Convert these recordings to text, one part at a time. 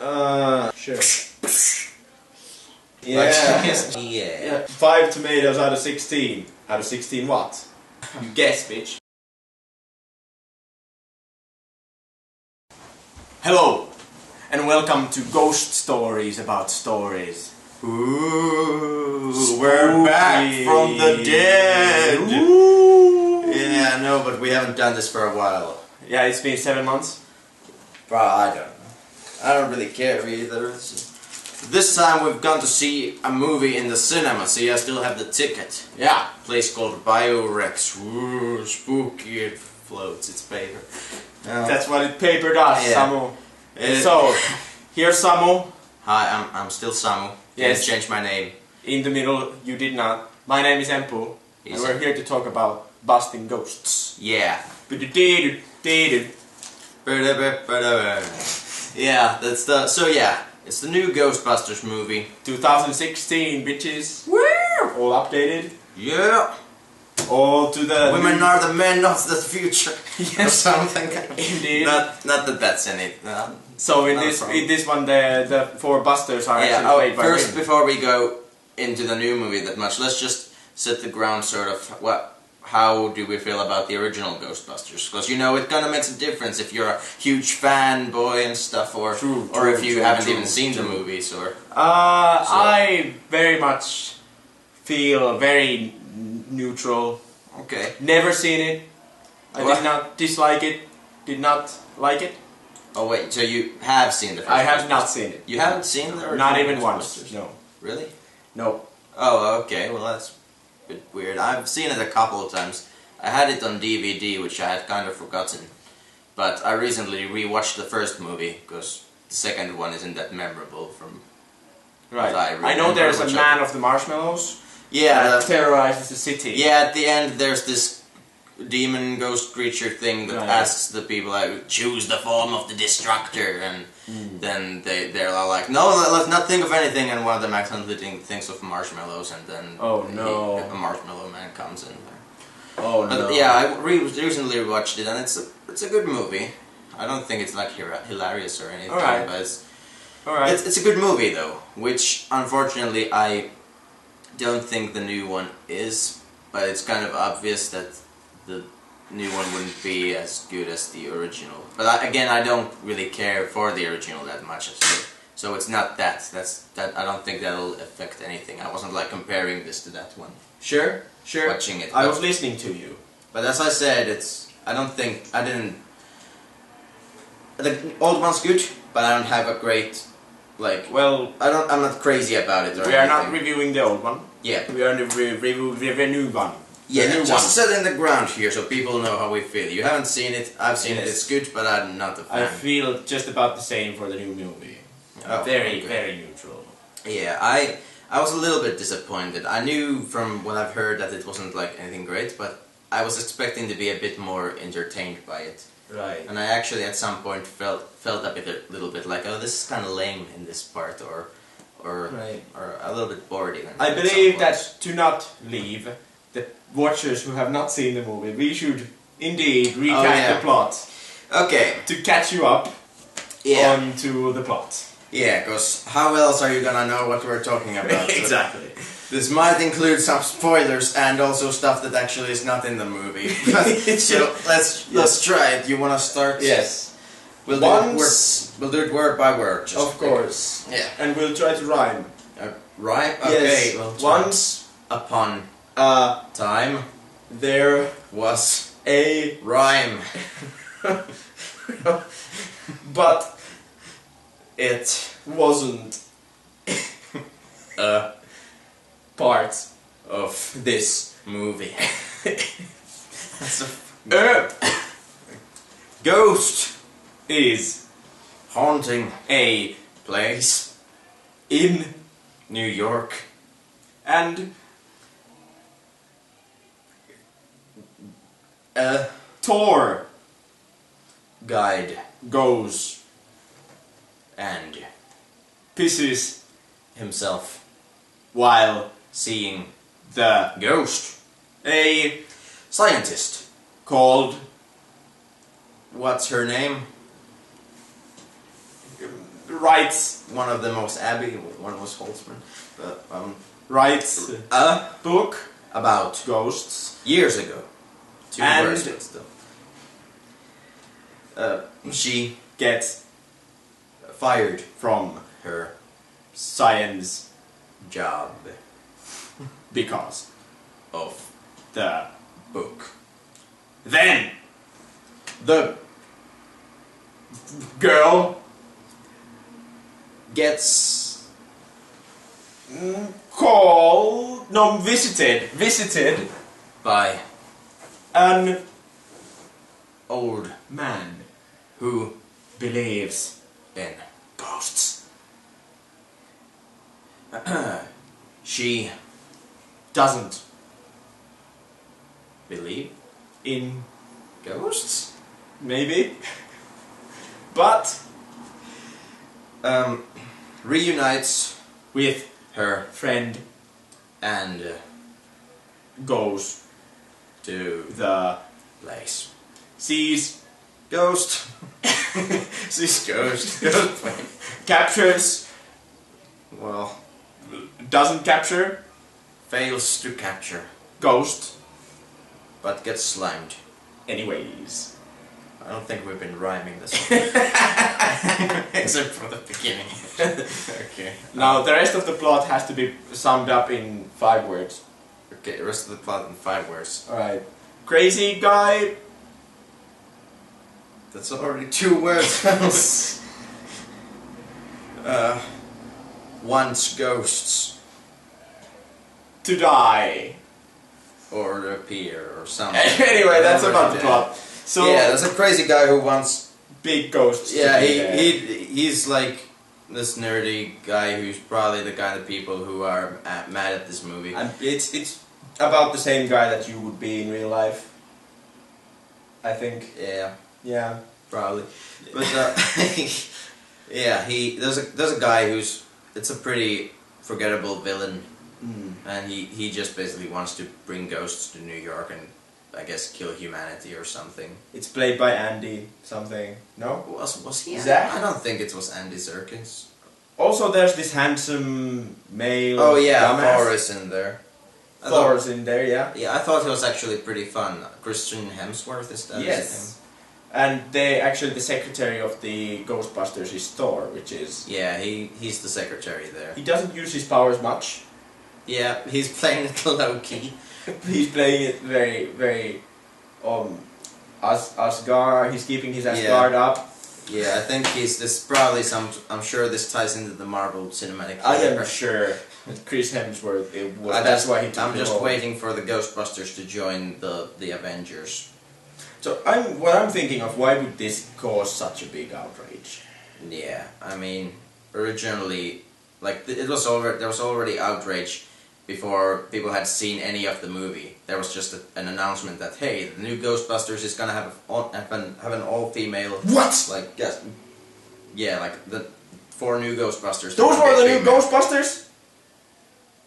Sure. Yeah. Yeah. 5 tomatoes out of 16. Out of 16 what? You guess, bitch. Hello, and welcome to Ghost Stories about stories. Ooh, we're back from the dead! Ooh. Yeah, no, but we haven't done this for a while. Yeah, it's been 7 months. But I don't know. I don't really care either. This time we've gone to see a movie in the cinema, see I still have the ticket. Yeah. Place called Biorex. Ooh, spooky, it floats, it's paper. That's what it paper does, Yeah. Samu. So, here's Samu. Hi, I'm still Samu. Yes. Didn't change my name. In the middle, you did not. My name is Empu, and we're here to talk about busting ghosts. Yeah. Yeah, that's the... So yeah, it's the new Ghostbusters movie. 2016, bitches. Woo! All updated. Yeah. All to the... Women are the men of the future. Yes. Or something. Indeed. Not that that's in it. So in this one, the 4 busters are actually played by first, women. before we go into the new movie that much, let's just set the ground sort of. How do we feel about the original Ghostbusters? Because you know it kind of makes a difference if you're a huge fanboy and stuff, or if you haven't even seen the movies, or. I very much feel very neutral. Okay. Never seen it. I did not dislike it. Did not like it. Oh wait, so you have seen the first? I have not seen it. You haven't seen the original? Not even once. No. Really? No. Oh, okay. Well, that's a bit weird. I've seen it a couple of times. I had it on DVD, which I had kind of forgotten. But I recently rewatched the first movie because the second one isn't that memorable from. Right. I know there's a man of the marshmallows. Yeah. That terrorizes the city. Yeah. At the end, there's this demon ghost creature thing that Right. asks the people like, choose the form of the destructor, and then they're all like, no, let's not think of anything, and one of them accidentally thinks of marshmallows, and then a marshmallow man comes in there. Oh no. But yeah, I recently watched it, and it's a good movie. I don't think it's like hilarious or anything, Alright. but Alright. it's a good movie though, which unfortunately I don't think the new one is, but it's kind of obvious that the new one wouldn't be as good as the original. But again, I don't really care for the original that much, so it's not that. I don't think that'll affect anything. I wasn't like comparing this to that one. Sure. Watching it. I was listening to you. But as I said, the old one's good, but I don't have a great, like, Well, I'm not crazy about it or we are not anything. reviewing the old one. Yeah. We are reviewing the new one. Yeah, the new just one. set in the ground here so people know how we feel. You haven't seen it, I've seen it, Yes. it's good, but I'm not a fan. I feel just about the same for the new movie. Oh, very okay. neutral. Yeah, I was a little bit disappointed. I knew from what I've heard that it wasn't like anything great, but I was expecting to be a bit more entertained by it. Right. And I actually at some point felt a little bit like, oh, this is kind of lame in this part, or a little bit bored even. I at believe some that point. to not leave the watchers who have not seen the movie, we should indeed recap the plot Okay. to catch you up onto the plot. Yeah, because how else are you gonna know what we're talking about? Exactly. This might include some spoilers and also stuff that actually is not in the movie. So let's try it. You wanna start? Yes. We'll do it word by word. Just Of course. Yeah. And we'll try to rhyme. Right? Yes. Okay. Well, Once upon time there was a rhyme. but it wasn't a part of this Movie. That's a ghost is haunting a place in New York. and A tour guide goes and pisses himself while seeing the ghost. a Scientist. called What's her name? writes one of them was Abby, one was Holtzman. But, writes a book about ghosts. years ago. 2 And- words, but still. She Gets fired from her science job because of the book. then the girl Gets visited by an old man who believes in. ghosts. She Doesn't believe in ghosts. maybe, but Reunites with her friend and goes to the place. sees Ghost. She's ghost. captures Well, doesn't capture fails to capture, ghost but gets slimed. anyways. I don't think we've been rhyming this one. Except for the beginning. Okay. Now the rest of the plot has to be summed up in 5 words. Okay, the rest of the plot in 5 words. Alright. Crazy guy. That's already 2 words. Wants ghosts. To die. Or appear or something. Anyway, that's about the plot. So yeah, there's a crazy guy who wants. big ghosts. to Yeah, be there. he's like this nerdy guy who's probably the kind of people who are mad at this movie. And it's about the same guy that you would be in real life. I think. Yeah, Yeah. probably. But yeah, there's a guy who's it's a pretty forgettable villain, and he just basically wants to bring ghosts to New York and I guess kill humanity or something. It's played by Andy something. No? Was he? Zach? I don't think it was Andy Serkis. Also there's this handsome male Oh yeah, dumbass. Thor is in there. I Thor's in there, yeah. Yeah, I thought he was actually pretty fun. Christian Hemsworth is that? Yes. And they actually the secretary of the Ghostbusters is Thor, which is Yeah, he's the secretary there. he doesn't use his powers much. Yeah, he's playing it low key. He's playing it very, very Asgard. He's keeping his Asgard up. Yeah, I think this probably some. I'm sure this ties into the Marvel Cinematic I am Universe. sure that Chris Hemsworth. That's why he took I'm the just role. waiting for the Ghostbusters to join the Avengers. So what I'm thinking of, why would this cause such a big outrage? Yeah, I mean, originally, like there was already outrage before people had seen any of the movie. There was just an announcement that hey, the new Ghostbusters is gonna have an all-female. What? Like yes, yeah, like the 4 new Ghostbusters. Those were the new Ghostbusters?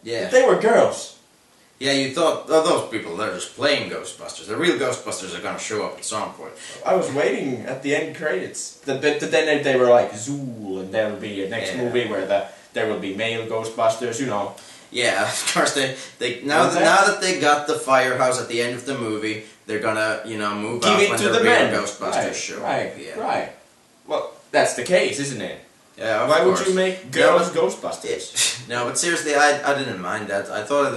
Yeah. They were girls. Yeah, you thought oh, those people they're just playing Ghostbusters. The real Ghostbusters are gonna show up at some point. I was waiting at the end credits. But then they were like Zool, and there will be a next movie where there will be male Ghostbusters. You know. Yeah, of course they now that they got the firehouse at the end of the movie, they're gonna move Give out it when to the the real men. Ghostbusters show. Right. Yeah. Right. Well, that's the case, isn't it? Yeah. Of Why course. would you make girls Ghostbusters? No, but seriously, I didn't mind that. I thought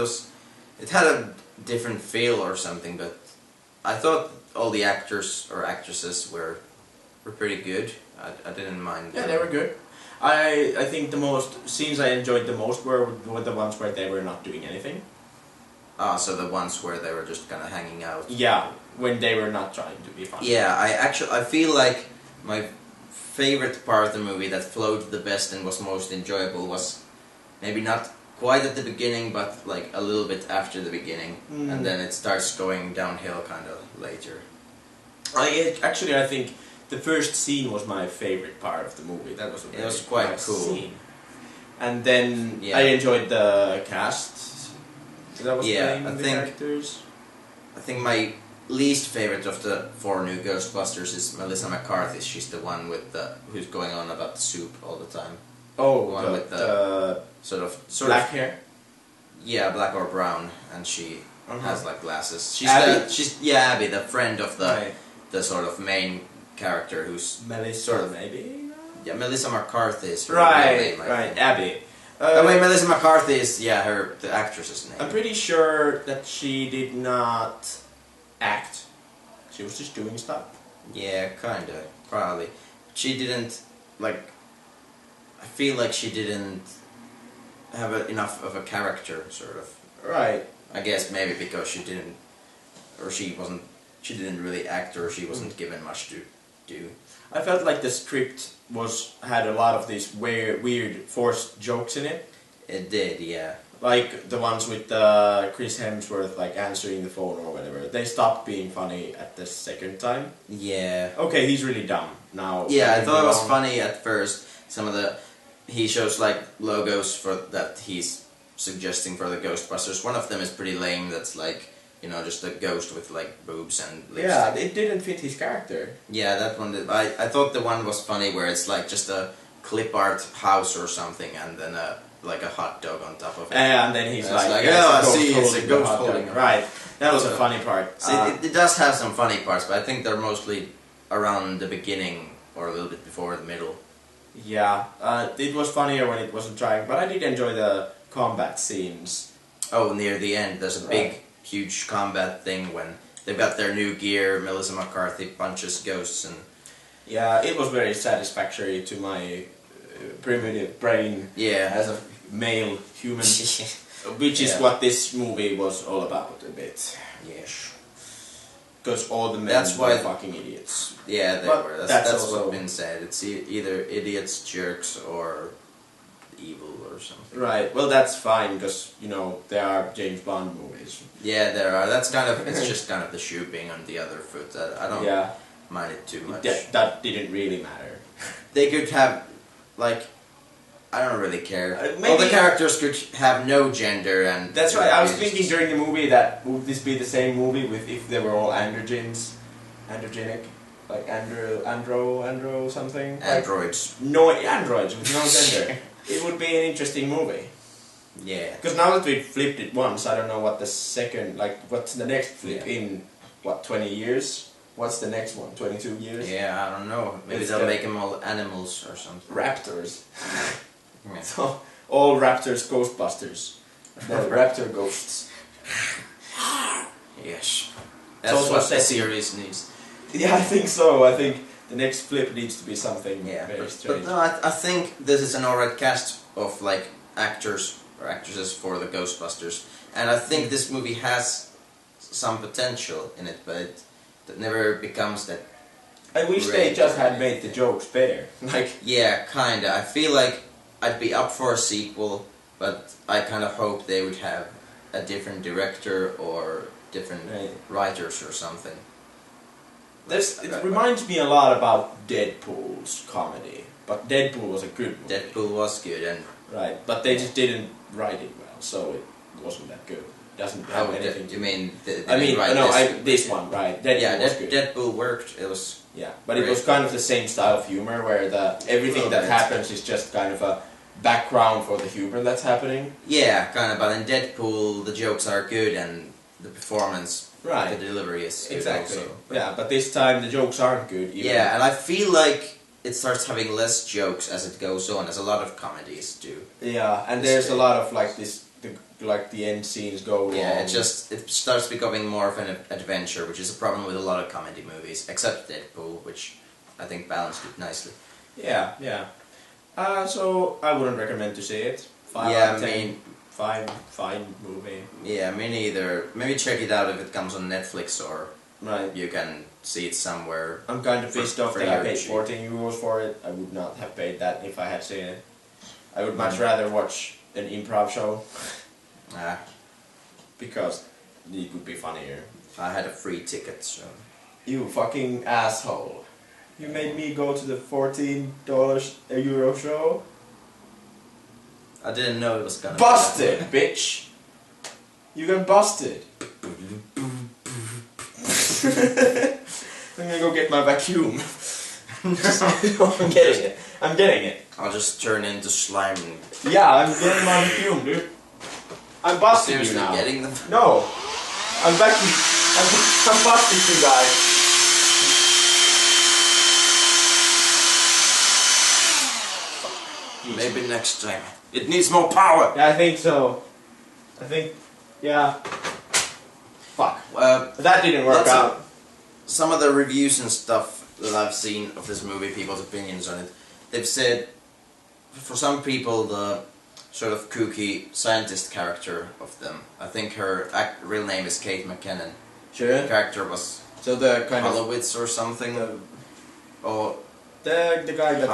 it had a different feel or something, but I thought all the actors or actresses were pretty good. I didn't mind. Yeah, they were good. I think the most scenes I enjoyed the most were the ones where they were not doing anything. Ah, so the ones where they were just kind of hanging out. Yeah, when they were not trying to be funny. Yeah, I feel like my favorite part of the movie that flowed the best and was most enjoyable was maybe not quite at the beginning, but like a little bit after the beginning, and then it starts going downhill kind of later. I think the first scene was my favorite part of the movie. That was It was quite nice cool. scene. And then Yeah. I enjoyed the cast that was Yeah, playing I the think- characters. I think my least favorite of the 4 new Ghostbusters is Melissa McCarthy. She's the one with who's going on about the soup all the time. Oh, The one with the sort of black hair. Yeah, black or brown, and she has like glasses. She's Abby? Abby, the friend of Right. the sort of main character who's Melissa, sort of maybe. yeah, Melissa McCarthy is her Right, real name, I right, think. Abby. Oh wait, Melissa McCarthy is the actress's name. I'm pretty sure that she did not act. She was just doing stuff. Yeah, kinda, probably. She didn't like. I feel like she didn't have enough of a character, sort of. Right. I guess maybe because she didn't, or she wasn't. She didn't really act, or she wasn't given much to do. I felt like the script had a lot of these weird forced jokes in it. It did, yeah. Like the ones with Chris Hemsworth like answering the phone or whatever. They stopped being funny at the second time. Yeah. Okay, he's really dumb now. Yeah, I thought it was funny at first. Some of he shows like logos for that he's suggesting for the Ghostbusters. One of them is pretty lame. That's like, you know, just a ghost with like boobs and lipstick. Yeah, it didn't fit his character. Yeah, that one did. I thought the one was funny where it's like just a clip art house or something, and then like a hot dog on top of it. And then he's like, oh, I see, it's a ghost holding it. Right, that was a funny part. See, it does have some funny parts, but I think they're mostly around the beginning or a little bit before the middle. Yeah, it was funnier when it wasn't trying, but I did enjoy the combat scenes. Oh, near the end, there's a big, huge combat thing when they've got their new gear. Melissa McCarthy punches ghosts, and yeah, it was very satisfactory to my primitive brain as a male human, which is what this movie was all about a bit. Yes. Because all the men That's were why fucking idiots. Yeah, they But were. that's That's also- what's been said. It's either idiots, jerks, or evil or something. Right, well that's fine, because, you know, there are James Bond movies. Yeah, there are. That's kind of. It's just kind of the shoe being on the other foot. I don't mind it too much. That didn't really matter. They could have, like, I don't really care. Maybe- All the characters could have no gender, and That's right, I was thinking during the movie that would this be the same movie with if they were all androgenic? Like andro something? Like, androids. no, androids with no gender. It would be an interesting movie. Yeah. Because now that we flipped it once, I don't know what the second, like, what's the next flip in, 20 years? What's the next one, 22 years? Yeah, I don't know. Maybe It's they'll the- make them all animals or something. Raptors. Yeah. So, all Raptors Ghostbusters. The Raptor Ghosts. Yes. It's That's also what the sexy. series needs. Yeah, I think so. I think the next flip needs to be something very But strange. no, I think this is an alright cast of like actors or actresses for the Ghostbusters, and I think this movie has some potential in it, but it never becomes that. I wish they just had made the jokes better. Like, Yeah, kinda. I feel like I'd be up for a sequel, but I kind of hope they would have a different director or different writers or something. it reminds me a lot about Deadpool's comedy. But Deadpool was a good movie. Deadpool was good, and Right, but they just didn't write it well, so it wasn't that good. Doesn't have anything to you mean? I mean, this one, right? Deadpool was good. Deadpool worked. It was. Yeah, but it was kind of the same style of humor where everything that happens is just kind of a background for the humor that's happening. Yeah, kind of. But in Deadpool, the jokes are good and the performance, Right. the delivery is good Exactly. also. Yeah, but this time the jokes aren't good. Even. Yeah, and I feel like it starts having less jokes as it goes on, as a lot of comedies do. Yeah, and there's a lot of like the end scenes go wrong. Yeah, it starts becoming more of an adventure, which is a problem with a lot of comedy movies, except Deadpool, which I think balanced it nicely. Yeah, yeah. So I wouldn't recommend to see it. 5 Yeah, out of 10. I mean- fine movie. Yeah, me neither. Maybe check it out if it comes on Netflix or Right. you can see it somewhere. I'm kind of pissed off for that I your paid cheap. 14 euros for it. I would not have paid that if I had seen it. I would much rather watch an improv show Ah, because it would be funnier. I had a free ticket, so. You fucking asshole. You made me go to the $14 a euro show? I didn't know it was gonna Busted, bitch! You got busted. be that. I'm gonna go get my vacuum. I'm getting it. I'm getting it. I'll just turn into slime. Yeah, I'm getting my vacuum, dude. I'm busting you now. Getting them? No. I'm vacuum. I'm busting you guys. Maybe next time. It needs more power. Yeah, I think so. Yeah. Fuck. That didn't work out. Some of the reviews and stuff that I've seen of this movie, people's opinions on it, they've said, for some people, the sort of kooky scientist character of them, I think her real name is Kate McKinnon. Sure. The character was so the kind Holowitz or something. Or the guy that...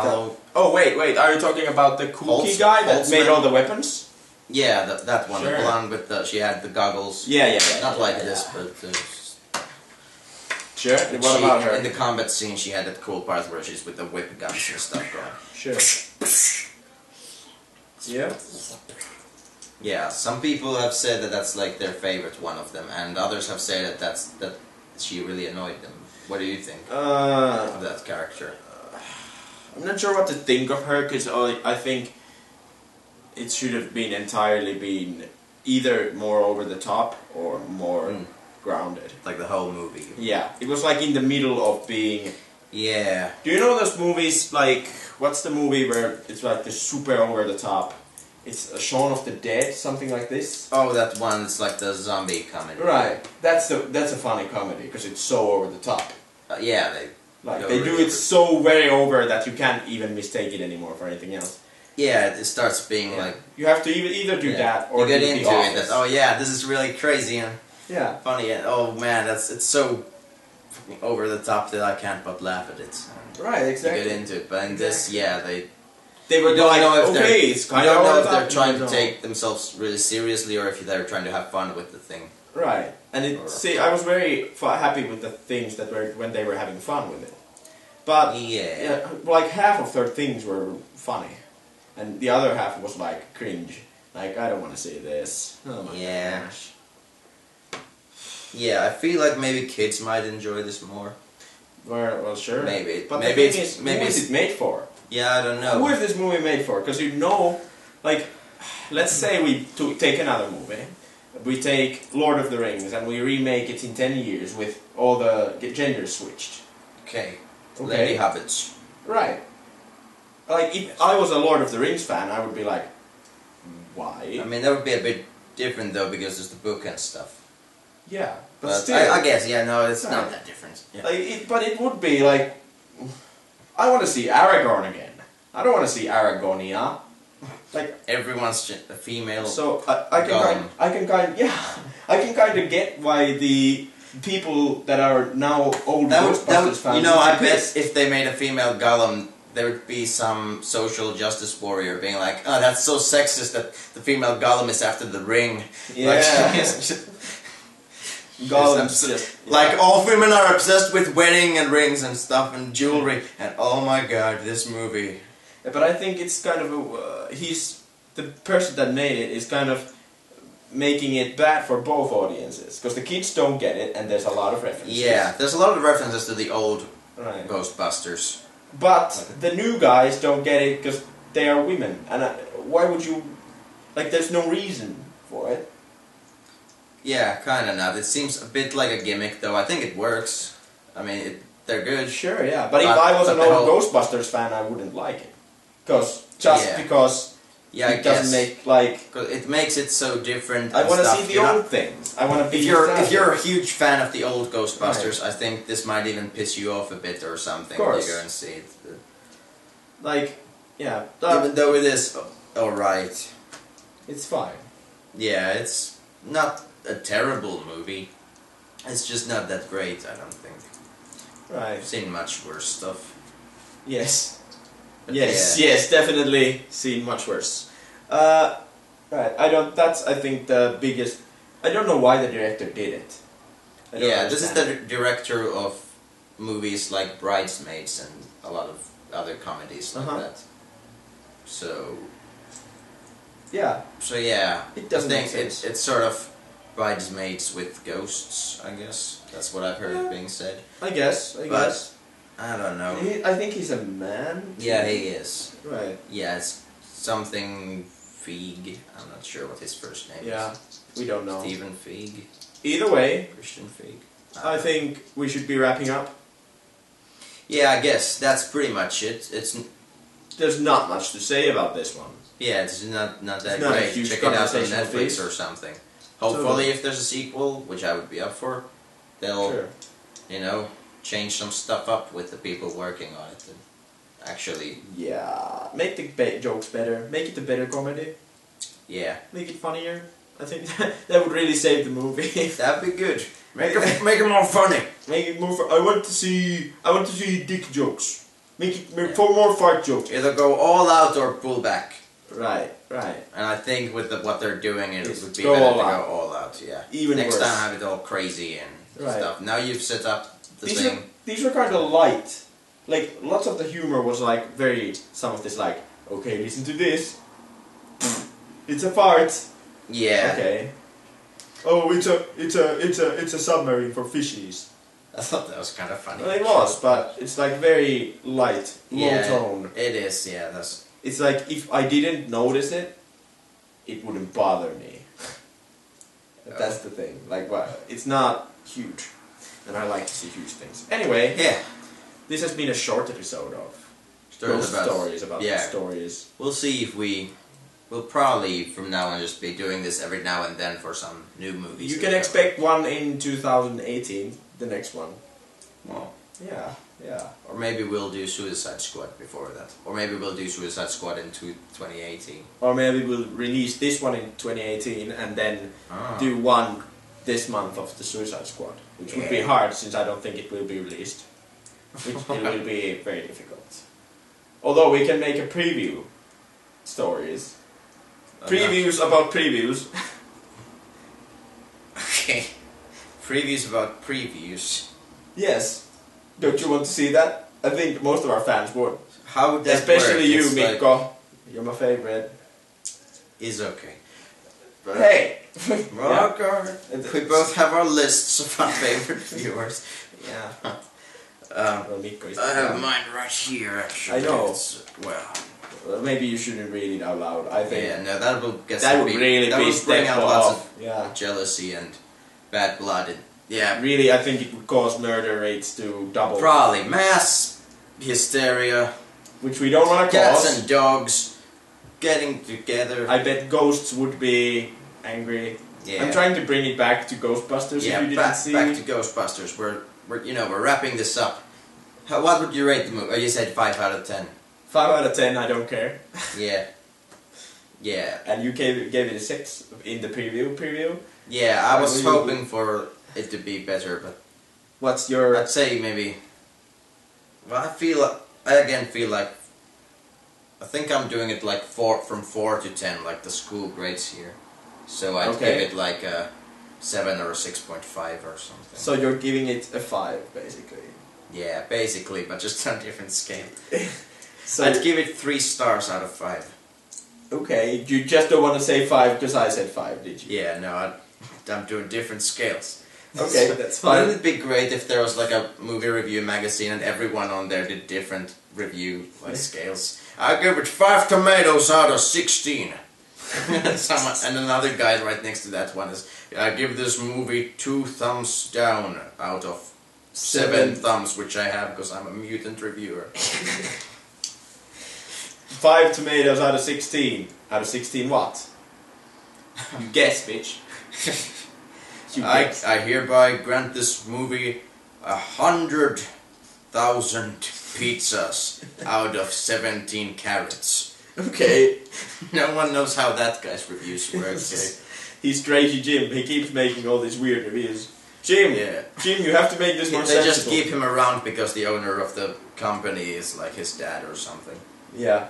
Oh, wait, are you talking about the kooky guy that made all the weapons? Yeah, that one, sure. The blonde with the... She had the goggles. Yeah. Not like this, but... Sure, and what about her? In the combat scene, she had that cool part where she's with the whip guns and stuff going. Sure. Yeah. Yeah, some people have said that that's like their favorite one of them, and others have said that she really annoyed them. What do you think of that character? I'm not sure what to think of her, because I think it should have been entirely either more over the top or more grounded. Like the whole movie. Yeah, it was like in the middle of being... Yeah. Do you know those movies, like, what's the movie where it's like the super over the top? It's Shaun of the Dead, something like this. Oh, that one, it's like the zombie comedy. Right, that's a funny comedy, because it's so over the top. Yeah, they do it so very over that you can't even mistake it anymore for anything else. Yeah, it starts being like... You have to either do that or you get do into the it. Office. That, oh yeah, this is really crazy and funny, and oh man, it's so fucking over the top that I can't but laugh at it. Right, exactly. You get into it, but in this, they were don't like, know if okay, it's kind you of don't know if over they're the top, trying to take themselves really seriously or if they're trying to have fun with the thing. Right, and I was very happy with the things that were when they were having fun with it. But like half of their things were funny, and the other half was like cringe. Like, I don't want to see this. Oh my gosh. Yeah, I feel like maybe kids might enjoy this more. Well, sure. Maybe. But maybe the thing is, who is it made for? Yeah, I don't know. Who is this movie made for? Because like, let's say we take another movie. We take Lord of the Rings and we remake it in 10 years with all the genders switched. Okay. Lady Hobbits. Right. Like, if I was a Lord of the Rings fan, I would be like, why? I mean, that would be a bit different though, because there's the book and stuff. Yeah, but still... I guess, it's not that different. Yeah. Like, but it would be like... I want to see Aragorn again. I don't want to see Aragonia. Like, everyone's a female. So, I can kind of get why the people that are now old Ghostbusters fans... You know, I bet if they made a female Gollum, there would be some social justice warrior being like, oh, that's so sexist that the female Gollum is after the ring. Yeah. Gollum's just... Like, all women are obsessed with wedding and rings and stuff and jewelry, and oh my god, this movie. Yeah, but I think it's kind of the person that made it is kind of making it bad for both audiences, because the kids don't get it, and there's a lot of references. Yeah, there's a lot of references to the old Ghostbusters. But the new guys don't get it because they are women, and why would you... Like, there's no reason for it. Yeah, kinda not. It seems a bit like a gimmick, though. I think it works. I mean, they're good. Sure, yeah. But if I was an old Ghostbusters fan, I wouldn't like it. Because it doesn't make, like... Cause it makes it so different. I want to see the old things. I want to be... If you're a huge fan of the old Ghostbusters, I think this might even piss you off a bit or something when you go and see it. Like, yeah. Even though it is alright. It's fine. Yeah, it's not a terrible movie. It's just not that great, I don't think. Right. I've seen much worse stuff. Yes. Yes, definitely seen much worse. Right, that's, I think, the biggest... I don't know why the director did it. This is the director of movies like Bridesmaids and a lot of other comedies like that. So... Yeah. So yeah, it doesn't make sense. It's sort of bridesmaids with ghosts, I guess. That's what I've heard being said. I guess. But I don't know. I think he's a man. Yeah, he is. Right. Yeah, it's something Feig. I'm not sure what his first name Yeah, is. we don't know. Stephen Feig. Either way, Christian Feig. I think we should be wrapping up. Yeah, I guess that's pretty much it. There's not much to say about this one. Yeah, it's not that It's not a great. huge Check it out on conversational Netflix piece. or something. Hopefully, if there's a sequel, which I would be up for, they'll, Sure. you know, change some stuff up with the people working on it and actually, Yeah, make the jokes better. Make it a better comedy. yeah, Make it funnier. I think that would really save the movie. that'd be good. Make it more funny. Make it more. I want to see dick jokes. Make it for more fart jokes. Either go all out or pull back. Right, right. And I think with what they're doing, it Yes, would be go better all to out. go all out. Yeah. Even Next worse. time, have it all crazy and Right. stuff. Now you've set up the thing. These were kind of light. Like lots of the humor was like very. Some of this like, okay, listen to this. It's a fart. Yeah. Okay. Oh, it's a submarine for fishies. I thought that was kind of funny. Well, it was, but it's like very light, low tone. It is. Yeah, that's. It's like if I didn't notice it, it wouldn't bother me. That's the thing. Like, well, it's not huge, and I like to see huge things. Anyway, Yeah. this has been a short episode of Stories about- stories about yeah. stories. We'll see if we'll probably from now on just be doing this every now and then for some new movies. You can expect one in 2018. The next one. Well, Yeah, yeah. or maybe we'll do Suicide Squad before that. Or maybe we'll do Suicide Squad in 2018. Or maybe we'll release this one in 2018 and then do one this month of the Suicide Squad, which would be Yeah. hard since I don't think it will be released. Which it will be very difficult. Although we can make a preview stories. Previews about previews. Okay. Previews about previews. Yes. Don't you want to see that? I think most of our fans would. How would that Especially work? you, It's like- Mikko. You're my favorite. Is okay. Hey! Well, we both have our lists of our favorite viewers. Yeah. Well, Mikko is I have mine right here, actually. I know. Well, maybe you shouldn't read it out loud. I think Yeah, no, that will get that would really that be will bring step out lots off. of Yeah. jealousy and bad blood. And, yeah, Really, I think it would cause murder rates to double. probably mass hysteria, Which we don't want to cats cause. and dogs getting together. I bet ghosts would be angry. Yeah. I'm trying to bring it back to Ghostbusters Yeah, if you didn't back see. to Ghostbusters. We're wrapping this up. What would you rate the movie? Oh, you said 5 out of 10. 5 out of 10, I don't care. Yeah. Yeah. And you gave it a 6 in the preview. Yeah, I was What will you hoping for it to be better, but What's your... I'd say maybe. Well, I again feel like. I think I'm doing it like from 4 to 10, like the school grades here. So I'd Okay. give it like a 7 or a 6.5 or something. So you're giving it a 5, basically. Yeah, basically, but just on a different scale. So I'd give it 3 stars out of 5. Okay, you just don't want to say 5 because I said 5, did you? Yeah, no, I'm doing different scales. Okay, that's Wouldn't fine. it be great if there was like a movie review magazine and everyone on there did different review scales? I give it 5 tomatoes out of 16. And another guy right next to that one is, I give this movie 2 thumbs down out of 7 thumbs, which I have because I'm a mutant reviewer. 5 tomatoes out of 16. Out of 16 what? You guess, bitch. You guess. I hereby grant this movie 100,000 pizzas out of 17 carrots. Okay. No one knows how that guy's reviews work. Okay? He's Crazy Jim. He keeps making all these weird reviews. Jim, Yeah. Jim, you have to make this more They just sensible. keep him around because the owner of the company is like his dad or something. Yeah.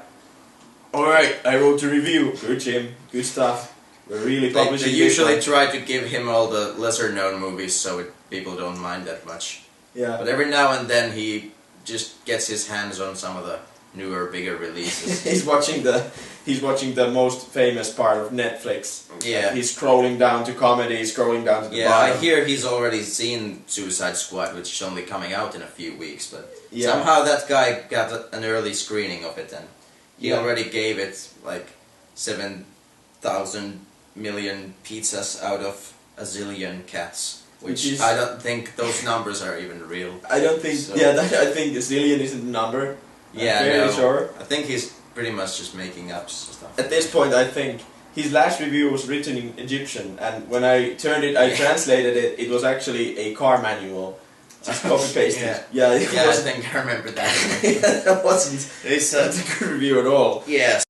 Alright, I wrote a review. Good, Jim. Good stuff. We're really They publishing usually this try to give him all the lesser known movies so people don't mind that much. one. Yeah. But every now and then he just gets his hands on some of the newer, bigger releases. He's watching the most famous part of Netflix. Yeah. He's scrolling down to comedy, scrolling down to the bottom. I hear he's already seen Suicide Squad, which is only coming out in a few weeks, but Yeah. somehow that guy got an early screening of it, and he already gave it like 7,000 million pizzas out of a zillion cats. Which is, I don't think those numbers are even real. I don't think. So. Yeah, I think a zillion isn't the number. Yeah, I'm fairly sure. I think he's pretty much just making up stuff. At this point, I think his last review was written in Egyptian, and when I turned it, I translated it. It was actually a car manual, just copy pasted. Yeah, it I wasn't. think I remember that. That wasn't. It's Not a good review at all. yes.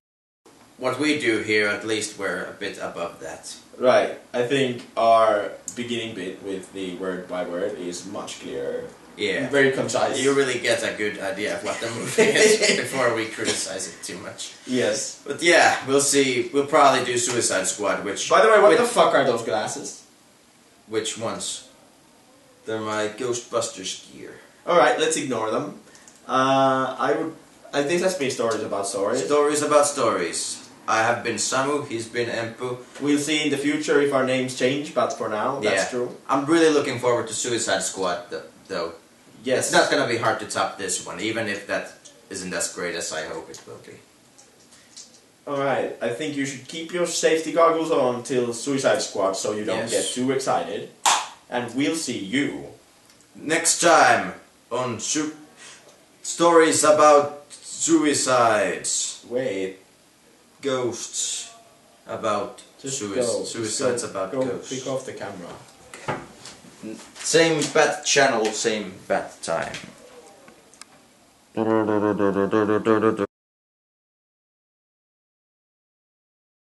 What we do here, at least, we're a bit above that. Right. I think our beginning bit with the word by word is much clearer. Yeah. Very concise. You really get a good idea of what the movie is before we criticize it too much. Yes. But yeah, we'll see. We'll probably do Suicide Squad, which... By the way, what the fuck are those glasses? Which ones? They're my Ghostbusters gear. Alright, let's ignore them. I think let's be stories about stories. Stories about stories. I have been Samu, he's been Empu. We'll see in the future if our names change, but for now, that's true. I'm really looking forward to Suicide Squad, though. Yes. It's not gonna be hard to top this one, even if that isn't as great as I hope it will be. Alright, I think you should keep your safety goggles on till Suicide Squad so you don't get too excited. And we'll see you next time on Stories About Suicides. Wait. Ghosts about suicides about go ghosts. pick off the camera. Same bat channel, same bat time.